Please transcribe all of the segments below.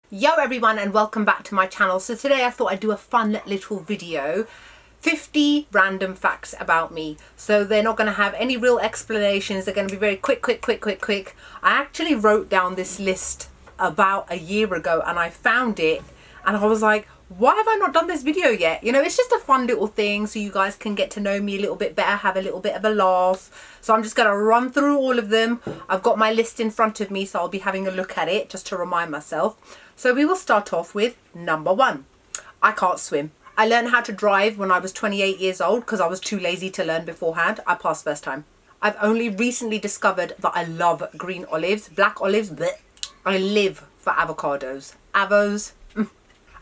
Yo everyone, and welcome back to my channel. So today I thought I'd do a fun little video. 50 random facts about me. So they're not going to have any real explanations. They're going to be very quick. I actually wrote down this list about a year ago and I found it and I was like, why have I not done this video yet? You know, it's just a fun little thing so you guys can get to know me a little bit better, have a little bit of a laugh. So I'm just going to run through all of them. I've got my list in front of me, so I'll be having a look at it just to remind myself. So we will start off with number 1. I can't swim. I learned how to drive when I was 28 years old because I was too lazy to learn beforehand. I passed first time. I've only recently discovered that I love green olives, black olives, bleh. I live for avocados. Avos.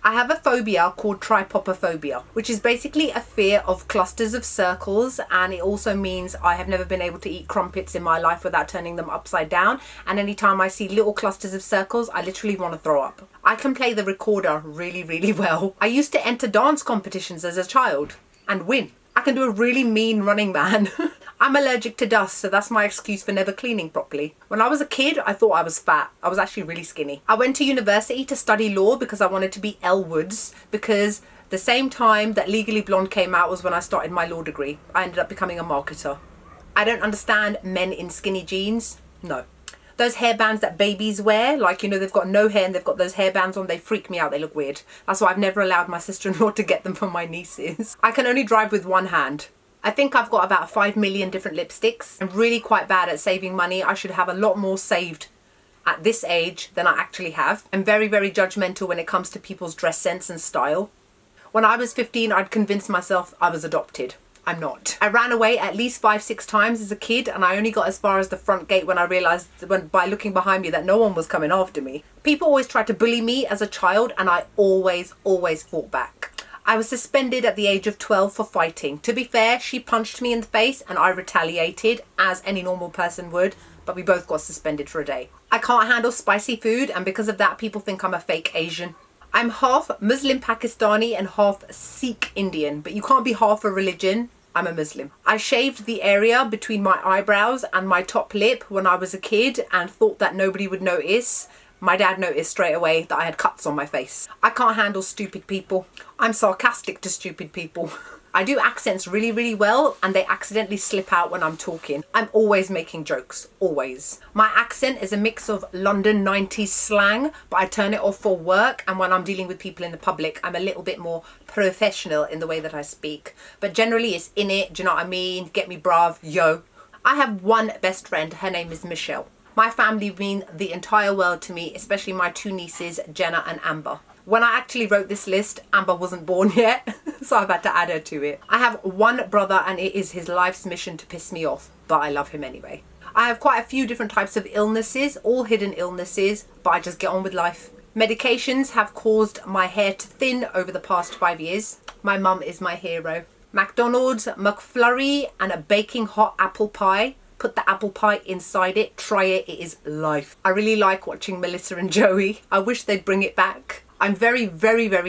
I have a phobia called tripopophobia, which is basically a fear of clusters of circles, and it also means I have never been able to eat crumpets in my life without turning them upside down, and anytime I see little clusters of circles, I literally want to throw up. I can play the recorder really well. I used to enter dance competitions as a child and win. I can do a really mean running man. I'm allergic to dust, so that's my excuse for never cleaning properly. When I was a kid, I thought I was fat. I was actually really skinny. I went to university to study law because I wanted to be Elle Woods, because the same time that Legally Blonde came out was when I started my law degree. I ended up becoming a marketer. I don't understand men in skinny jeans. No. Those hairbands that babies wear, like, you know, they've got no hair and they've got those hairbands on, they freak me out. They look weird. That's why I've never allowed my sister-in-law to get them for my nieces. I can only drive with one hand. I think I've got about 5 million different lipsticks. I'm really quite bad at saving money. I should have a lot more saved at this age than I actually have. I'm very judgmental when it comes to people's dress sense and style. When I was 15, I'd convinced myself I was adopted. I'm not. I ran away at least 5-6 times as a kid, and I only got as far as the front gate when I realised by looking behind me that no one was coming after me. People always tried to bully me as a child, and I always fought back. I was suspended at the age of 12 for fighting. To be fair, she punched me in the face and I retaliated as any normal person would, but we both got suspended for a day. I can't handle spicy food, and because of that, people think I'm a fake Asian. I'm half Muslim Pakistani and half Sikh Indian, but you can't be half a religion. I'm a Muslim. I shaved the area between my eyebrows and my top lip when I was a kid and thought that nobody would notice. My dad noticed straight away that I had cuts on my face. I can't handle stupid people. I'm sarcastic to stupid people. I do accents really well, and they accidentally slip out when I'm talking. I'm always making jokes, always. My accent is a mix of London 90s slang, but I turn it off for work, and when I'm dealing with people in the public, I'm a little bit more professional in the way that I speak. But generally it's in it, do you know what I mean? Get me bruv, yo. I have one best friend, her name is Michelle. My family mean the entire world to me, especially my 2 nieces, Jenna and Amber. When I actually wrote this list, Amber wasn't born yet, so I've had to add her to it. I have one brother and it is his life's mission to piss me off, but I love him anyway. I have quite a few different types of illnesses, all hidden illnesses, but I just get on with life. Medications have caused my hair to thin over the past 5 years. My mum is my hero. McDonald's, McFlurry and a baking hot apple pie. Put the apple pie inside it, try it, it is life. I really like watching Melissa and Joey. I wish they'd bring it back. I'm very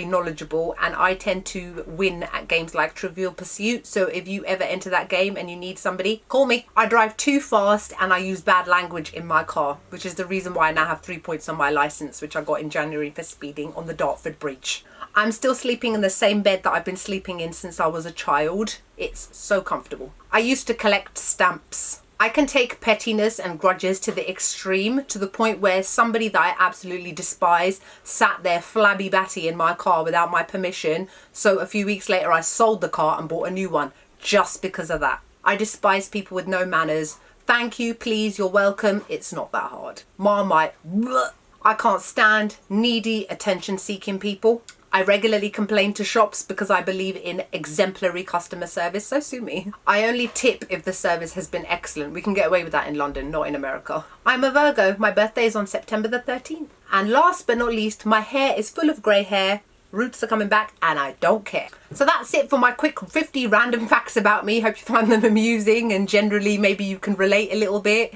knowledgeable, and I tend to win at games like Trivial Pursuit, so if you ever enter that game and you need somebody, call me. I drive too fast and I use bad language in my car, which is the reason why I now have 3 points on my licence, which I got in January for speeding on the Dartford Bridge. I'm still sleeping in the same bed that I've been sleeping in since I was a child. It's so comfortable. I used to collect stamps. I can take pettiness and grudges to the extreme, to the point where somebody that I absolutely despise sat there flabby batty in my car without my permission. So a few weeks later I sold the car and bought a new one just because of that. I despise people with no manners. Thank you, please, you're welcome. It's not that hard. Marmite. Bleh. I can't stand needy, attention-seeking people. I regularly complain to shops because I believe in exemplary customer service, so sue me. I only tip if the service has been excellent. We can get away with that in London, not in America. I'm a Virgo. My birthday is on September the 13th. And last but not least, my hair is full of grey hair. Roots are coming back and I don't care. So that's it for my quick 50 random facts about me. Hope you find them amusing and generally maybe you can relate a little bit.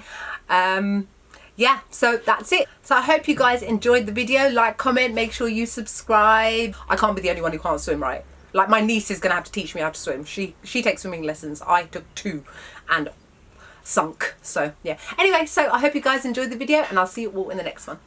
Yeah, so that's it. So I hope you guys enjoyed the video. Like, comment, make sure you subscribe. I can't be the only one who can't swim, right? Like, my niece is gonna have to teach me how to swim. She takes swimming lessons. I took 2 and sunk. So yeah. Anyway, so I hope you guys enjoyed the video and I'll see you all in the next one.